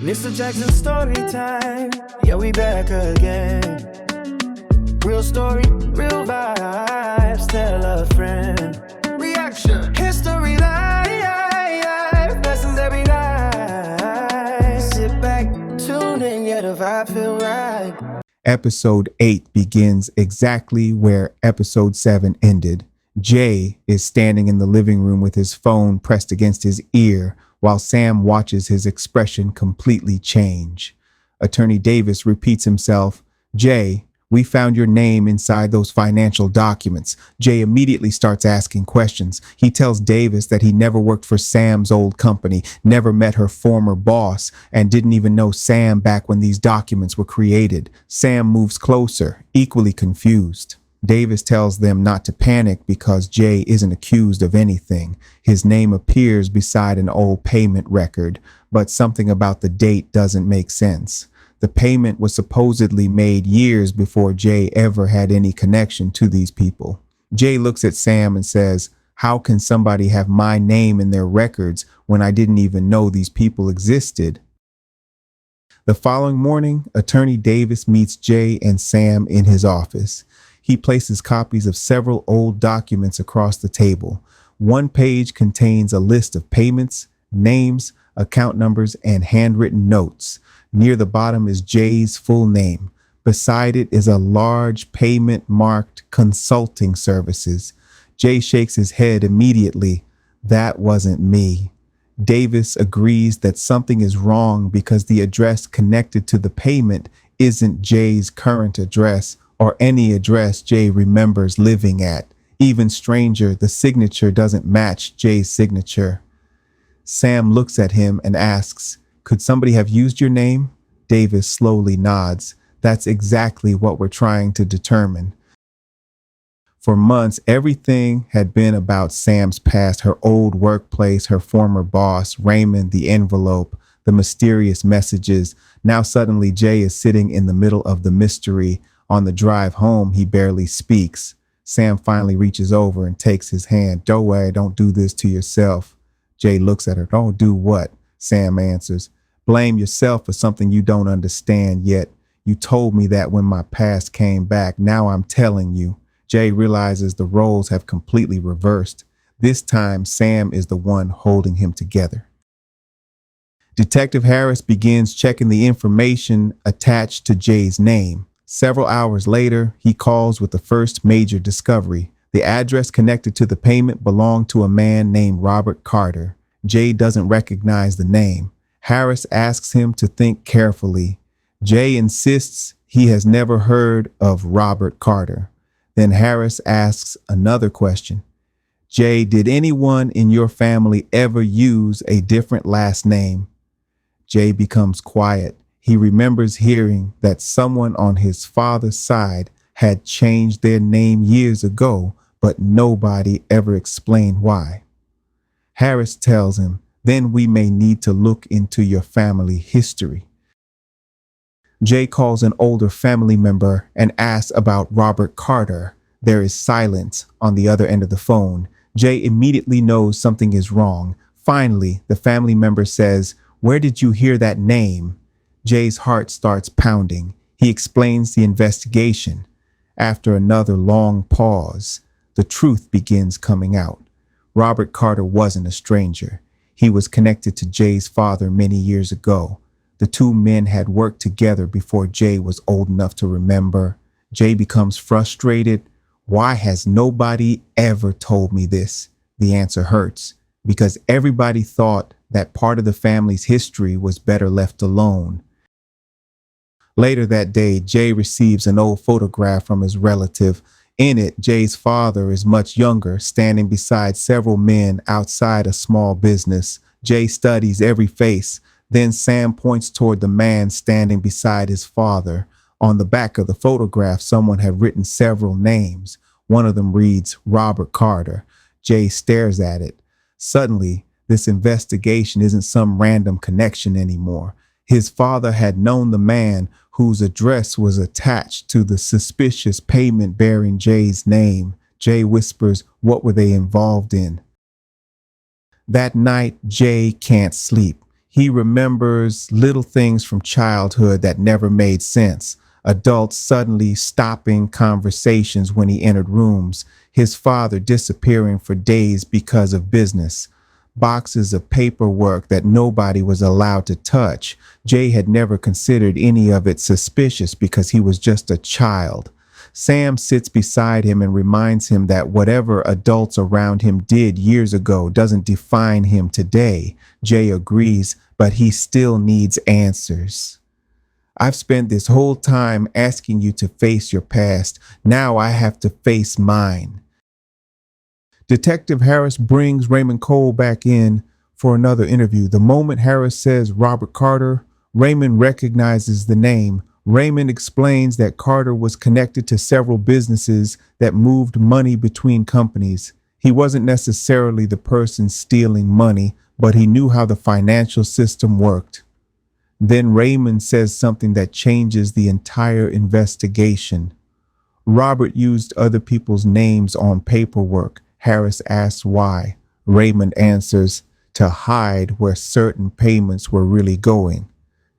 Mr. Jackson story time. Yeah, we back again. Real story, real vibes. Tell a friend. Reaction. History live. Lessons every night. Sit back, tune in. Yeah, the vibe feel right. Episode 8 begins exactly where episode 7 ended. Jay is standing in the living room with his phone pressed against his ear while Sam watches his expression completely change. Attorney Davis repeats himself, "Jay, we found your name inside those financial documents." Jay immediately starts asking questions. He tells Davis that he never worked for Sam's old company, never met her former boss, and didn't even know Sam back when these documents were created. Sam moves closer, equally confused. Davis tells them not to panic because Jay isn't accused of anything. His name appears beside an old payment record, but something about the date doesn't make sense. The payment was supposedly made years before Jay ever had any connection to these people. Jay looks at Sam and says, "How can somebody have my name in their records when I didn't even know these people existed?" The following morning, Attorney Davis meets Jay and Sam in his office. He places copies of several old documents across the table. One page contains a list of payments, names, account numbers, and handwritten notes. Near the bottom is Jay's full name. Beside it is a large payment marked consulting services. Jay shakes his head immediately. That wasn't me. Davis agrees that something is wrong because the address connected to the payment isn't Jay's current address or any address Jay remembers living at. Even stranger, the signature doesn't match Jay's signature. Sam looks at him and asks, "Could somebody have used your name?" Davis slowly nods. "That's exactly what we're trying to determine." For months, everything had been about Sam's past, her old workplace, her former boss, Raymond, the envelope, the mysterious messages. Now suddenly Jay is sitting in the middle of the mystery. On the drive home, he barely speaks. Sam finally reaches over and takes his hand. "Don't worry, don't do this to yourself." Jay looks at her. "Don't do what?" Sam answers. "Blame yourself for something you don't understand yet. You told me that when my past came back. Now I'm telling you." Jay realizes the roles have completely reversed. This time, Sam is the one holding him together. Detective Harris begins checking the information attached to Jay's name. Several hours later, he calls with the first major discovery. The address connected to the payment belonged to a man named Robert Carter. Jay doesn't recognize the name. Harris asks him to think carefully. Jay insists he has never heard of Robert Carter. Then Harris asks another question. "Jay, did anyone in your family ever use a different last name?" Jay becomes quiet. He remembers hearing that someone on his father's side had changed their name years ago, but nobody ever explained why. Harris tells him, "Then we may need to look into your family history." Jay calls an older family member and asks about Robert Carter. There is silence on the other end of the phone. Jay immediately knows something is wrong. Finally, the family member says, "Where did you hear that name?" Jay's heart starts pounding. He explains the investigation. After another long pause, the truth begins coming out. Robert Carter wasn't a stranger. He was connected to Jay's father many years ago. The two men had worked together before Jay was old enough to remember. Jay becomes frustrated. Why has nobody ever told me this? The answer hurts, because everybody thought that part of the family's history was better left alone. Later that day, Jay receives an old photograph from his relative. In it, Jay's father is much younger, standing beside several men outside a small business. Jay studies every face. Then Sam points toward the man standing beside his father. On the back of the photograph, someone had written several names. One of them reads Robert Carter. Jay stares at it. Suddenly, this investigation isn't some random connection anymore. His father had known the man whose address was attached to the suspicious payment bearing Jay's name. Jay whispers, "What were they involved in?" That night, Jay can't sleep. He remembers little things from childhood that never made sense. Adults suddenly stopping conversations when he entered rooms, his father disappearing for days because of business, boxes of paperwork that nobody was allowed to touch. Jay had never considered any of it suspicious because he was just a child. Sam sits beside him and reminds him that whatever adults around him did years ago doesn't define him today. Jay agrees, but he still needs answers. I've spent this whole time asking you to face your past. Now I have to face mine. Detective Harris brings Raymond Cole back in for another interview. The moment Harris says Robert Carter, Raymond recognizes the name. Raymond explains that Carter was connected to several businesses that moved money between companies. He wasn't necessarily the person stealing money, but he knew how the financial system worked. Then Raymond says something that changes the entire investigation. Robert used other people's names on paperwork. Harris asks why. Raymond answers, to hide where certain payments were really going.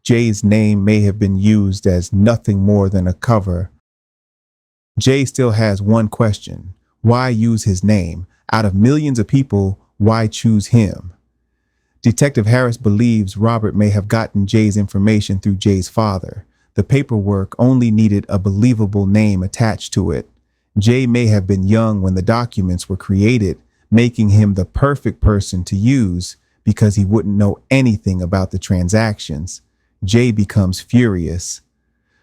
Jay's name may have been used as nothing more than a cover. Jay still has one question. Why use his name? Out of millions of people, why choose him? Detective Harris believes Robert may have gotten Jay's information through Jay's father. The paperwork only needed a believable name attached to it. Jay may have been young when the documents were created, making him the perfect person to use because he wouldn't know anything about the transactions. Jay becomes furious.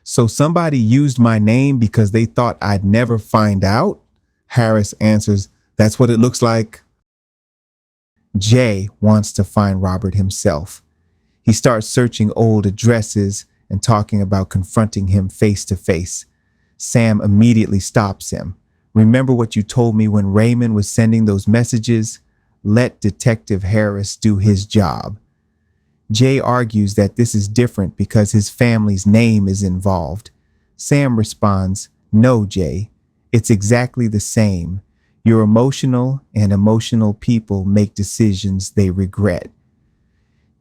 So somebody used my name because they thought I'd never find out? Harris answers, that's what it looks like. Jay wants to find Robert himself. He starts searching old addresses and talking about confronting him face to face. Sam immediately stops him. Remember what you told me when Raymond was sending those messages? Let Detective Harris do his job. Jay argues that this is different because his family's name is involved. Sam responds, no, Jay, it's exactly the same. You're emotional, and emotional people make decisions they regret.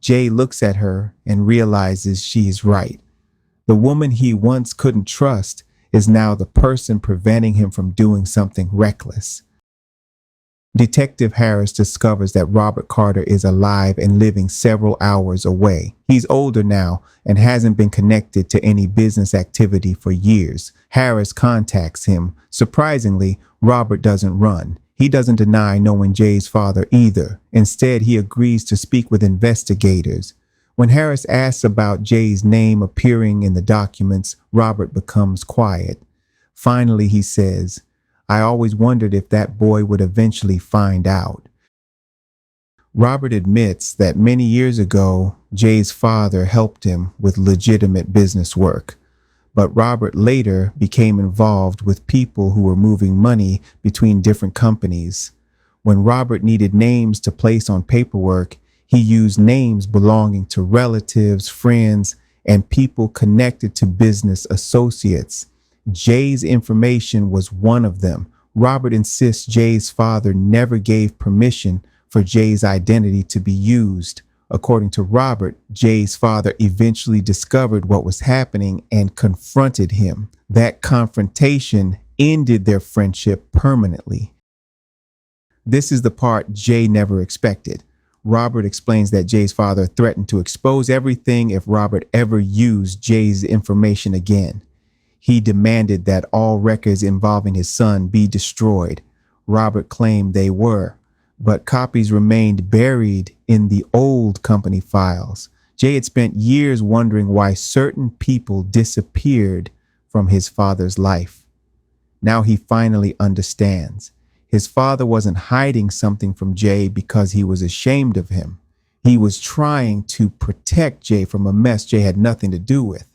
Jay looks at her and realizes she is right. The woman he once couldn't trust is now the person preventing him from doing something reckless. Detective Harris discovers that Robert Carter is alive and living several hours away. He's older now and hasn't been connected to any business activity for years. Harris contacts him. Surprisingly, Robert doesn't run. He doesn't deny knowing Jay's father either. Instead, he agrees to speak with investigators. When Harris asks about Jay's name appearing in the documents, Robert becomes quiet. Finally, he says, I always wondered if that boy would eventually find out. Robert admits that many years ago, Jay's father helped him with legitimate business work, but Robert later became involved with people who were moving money between different companies. When Robert needed names to place on paperwork, he used names belonging to relatives, friends, and people connected to business associates. Jay's information was one of them. Robert insists Jay's father never gave permission for Jay's identity to be used. According to Robert, Jay's father eventually discovered what was happening and confronted him. That confrontation ended their friendship permanently. This is the part Jay never expected. Robert explains that Jay's father threatened to expose everything if Robert ever used Jay's information again. He demanded that all records involving his son be destroyed. Robert claimed they were, but copies remained buried in the old company files. Jay had spent years wondering why certain people disappeared from his father's life. Now he finally understands. His father wasn't hiding something from Jay because he was ashamed of him. He was trying to protect Jay from a mess Jay had nothing to do with.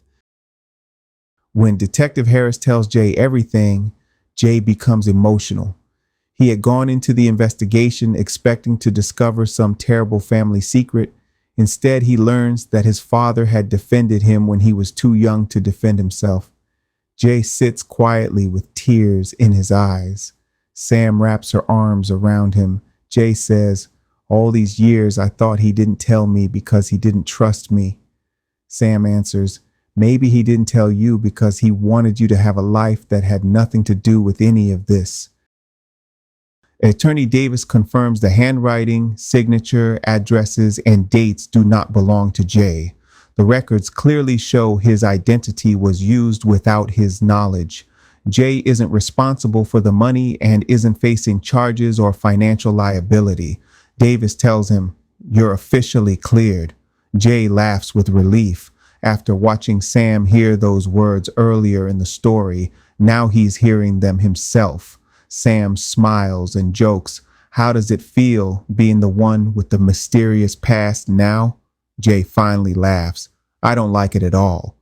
When Detective Harris tells Jay everything, Jay becomes emotional. He had gone into the investigation expecting to discover some terrible family secret. Instead, he learns that his father had defended him when he was too young to defend himself. Jay sits quietly with tears in his eyes. Sam wraps her arms around him. Jay says, All these years I thought he didn't tell me because he didn't trust me. Sam answers, maybe he didn't tell you because he wanted you to have a life that had nothing to do with any of this. Attorney Davis confirms the handwriting, signature, addresses, and dates do not belong to Jay. The records clearly show his identity was used without his knowledge. Jay isn't responsible for the money and isn't facing charges or financial liability. Davis tells him, "You're officially cleared." Jay laughs with relief. After watching Sam hear those words earlier in the story, now he's hearing them himself. Sam smiles and jokes. How does it feel being the one with the mysterious past now? Jay finally laughs. I don't like it at all.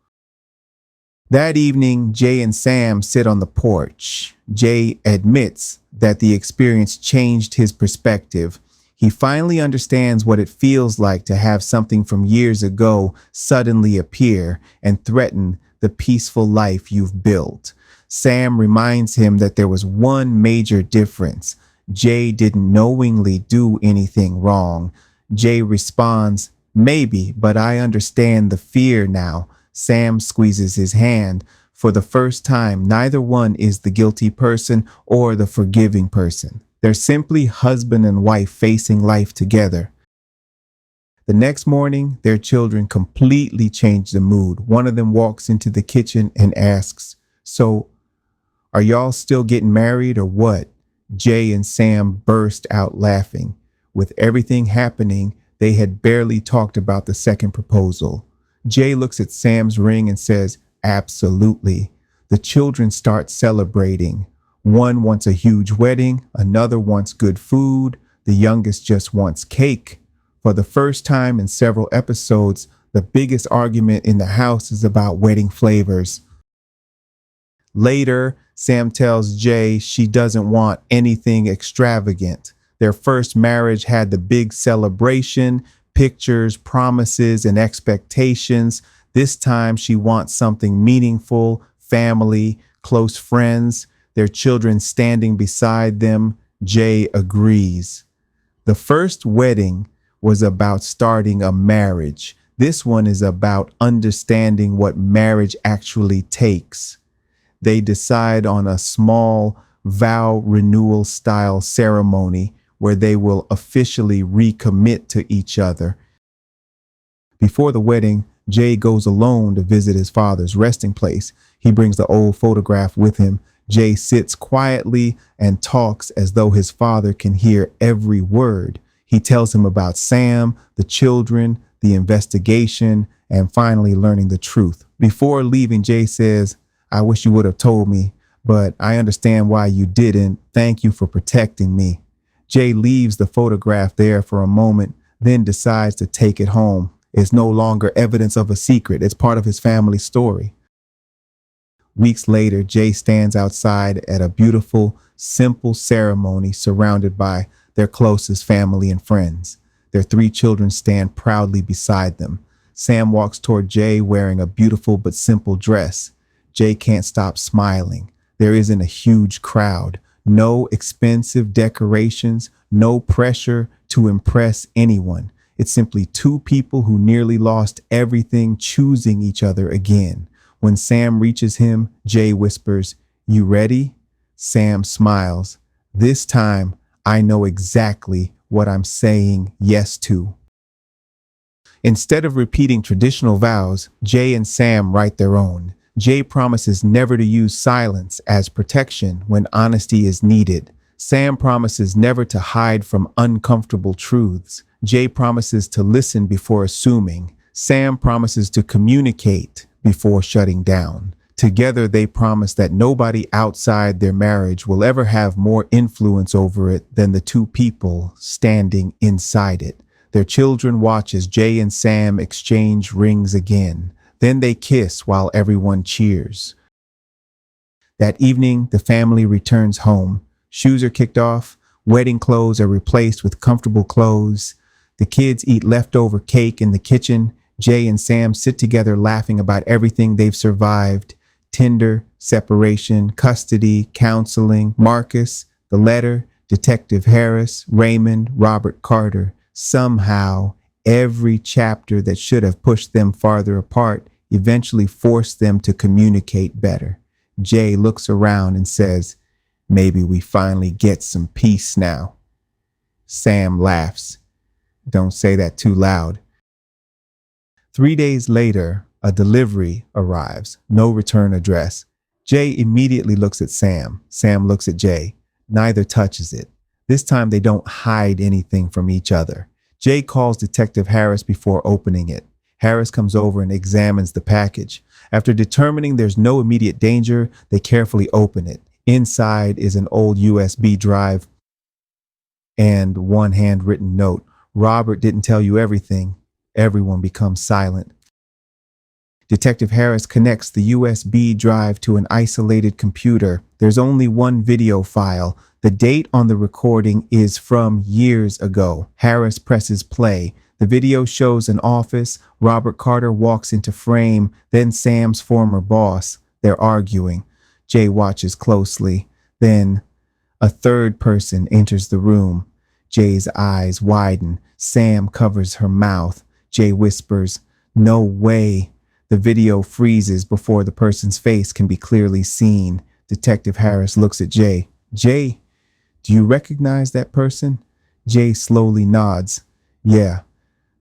That evening, Jay and Sam sit on the porch. Jay admits that the experience changed his perspective. He finally understands what it feels like to have something from years ago suddenly appear and threaten the peaceful life you've built. Sam reminds him that there was one major difference. Jay didn't knowingly do anything wrong. Jay responds, maybe, but I understand the fear now. Sam squeezes his hand. For the first time, neither one is the guilty person or the forgiving person. They're simply husband and wife facing life together. The next morning, their children completely change the mood. One of them walks into the kitchen and asks, "So, are y'all still getting married or what?" Jay and Sam burst out laughing. With everything happening, they had barely talked about the second proposal. Jay looks at Sam's ring and says, "Absolutely." The children start celebrating. One wants a huge wedding, another wants good food, the youngest just wants cake. For the first time in several episodes, the biggest argument in the house is about wedding flavors. Later, Sam tells Jay she doesn't want anything extravagant. Their first marriage had the big celebration, pictures, promises, and expectations. This time she wants something meaningful, family, close friends, their children standing beside them. Jay agrees. The first wedding was about starting a marriage. This one is about understanding what marriage actually takes. They decide on a small vow renewal style ceremony where they will officially recommit to each other. Before the wedding, Jay goes alone to visit his father's resting place. He brings the old photograph with him. Jay sits quietly and talks as though his father can hear every word. He tells him about Sam, the children, the investigation, and finally learning the truth. Before leaving, Jay says, "I wish you would have told me, but I understand why you didn't. Thank you for protecting me." Jay leaves the photograph there for a moment, then decides to take it home. It's no longer evidence of a secret. It's part of his family story. Weeks later, Jay stands outside at a beautiful, simple ceremony surrounded by their closest family and friends. Their 3 children stand proudly beside them. Sam walks toward Jay wearing a beautiful but simple dress. Jay can't stop smiling. There isn't a huge crowd, no expensive decorations, no pressure to impress anyone. It's simply 2 people who nearly lost everything choosing each other again. When Sam reaches him, Jay whispers, "You ready?" Sam smiles. "This time, I know exactly what I'm saying yes to." Instead of repeating traditional vows, Jay and Sam write their own. Jay promises never to use silence as protection when honesty is needed. Sam promises never to hide from uncomfortable truths. Jay promises to listen before assuming. Sam promises to communicate before shutting down. Together, they promise that nobody outside their marriage will ever have more influence over it than the 2 people standing inside it. Their children watch as Jay and Sam exchange rings again. Then they kiss while everyone cheers. That evening, the family returns home. Shoes are kicked off. Wedding clothes are replaced with comfortable clothes. The kids eat leftover cake in the kitchen. Jay and Sam sit together laughing about everything they've survived. Tinder, separation, custody, counseling, Marcus, the letter, Detective Harris, Raymond, Robert Carter. Somehow, every chapter that should have pushed them farther apart eventually forced them to communicate better. Jay looks around and says, "Maybe we finally get some peace now." Sam laughs. "Don't say that too loud." 3 days later, a delivery arrives. No return address. Jay immediately looks at Sam. Sam looks at Jay. Neither touches it. This time they don't hide anything from each other. Jay calls Detective Harris before opening it. Harris comes over and examines the package. After determining there's no immediate danger, they carefully open it. Inside is an old USB drive and one handwritten note. "Robert didn't tell you everything." Everyone becomes silent. Detective Harris connects the USB drive to an isolated computer. There's only one video file. The date on the recording is from years ago. Harris presses play. The video shows an office. Robert Carter walks into frame, then Sam's former boss. They're arguing. Jay watches closely. Then a third person enters the room. Jay's eyes widen. Sam covers her mouth. Jay whispers, "No way." The video freezes before the person's face can be clearly seen. Detective Harris looks at Jay. "Jay, do you recognize that person?" Jay slowly nods. "Yeah,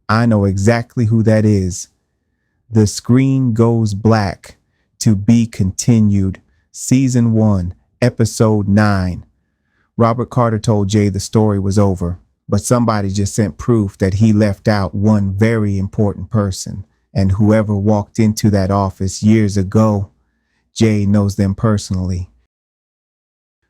I know exactly who that is." The screen goes black. To be continued. Season 1, Episode 9. Robert Carter told Jay the story was over, but somebody just sent proof that he left out one very important person. And whoever walked into that office years ago, Jay knows them personally.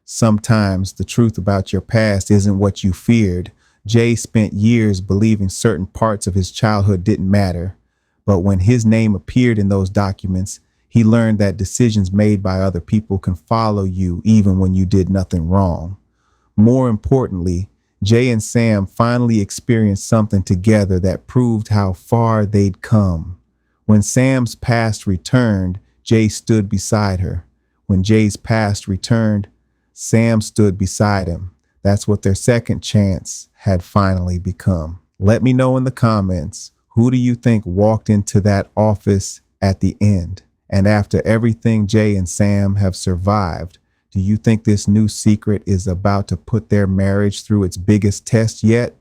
Sometimes the truth about your past isn't what you feared. Jay spent years believing certain parts of his childhood didn't matter. But when his name appeared in those documents, he learned that decisions made by other people can follow you even when you did nothing wrong. More importantly, Jay and Sam finally experienced something together that proved how far they'd come. When Sam's past returned, Jay stood beside her. When Jay's past returned, Sam stood beside him. That's what their second chance had finally become. Let me know in the comments, who do you think walked into that office at the end? And after everything Jay and Sam have survived, do you think this new secret is about to put their marriage through its biggest test yet?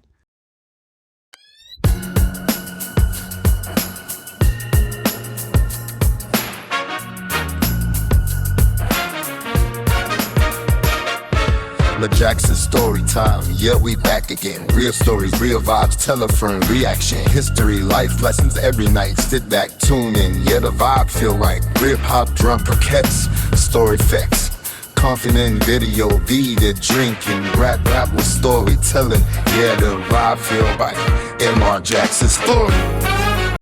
MrJacksonStoryTime, yeah, we back again. Real stories, real vibes, tell a friend, reaction, history, life lessons every night. Sit back, tune in, yeah, the vibe feel right. Real hop, drum, percets, story effects. Confident video, be the drinking, rap with storytelling. Yeah, the vibe feel right. MrJackson's Story.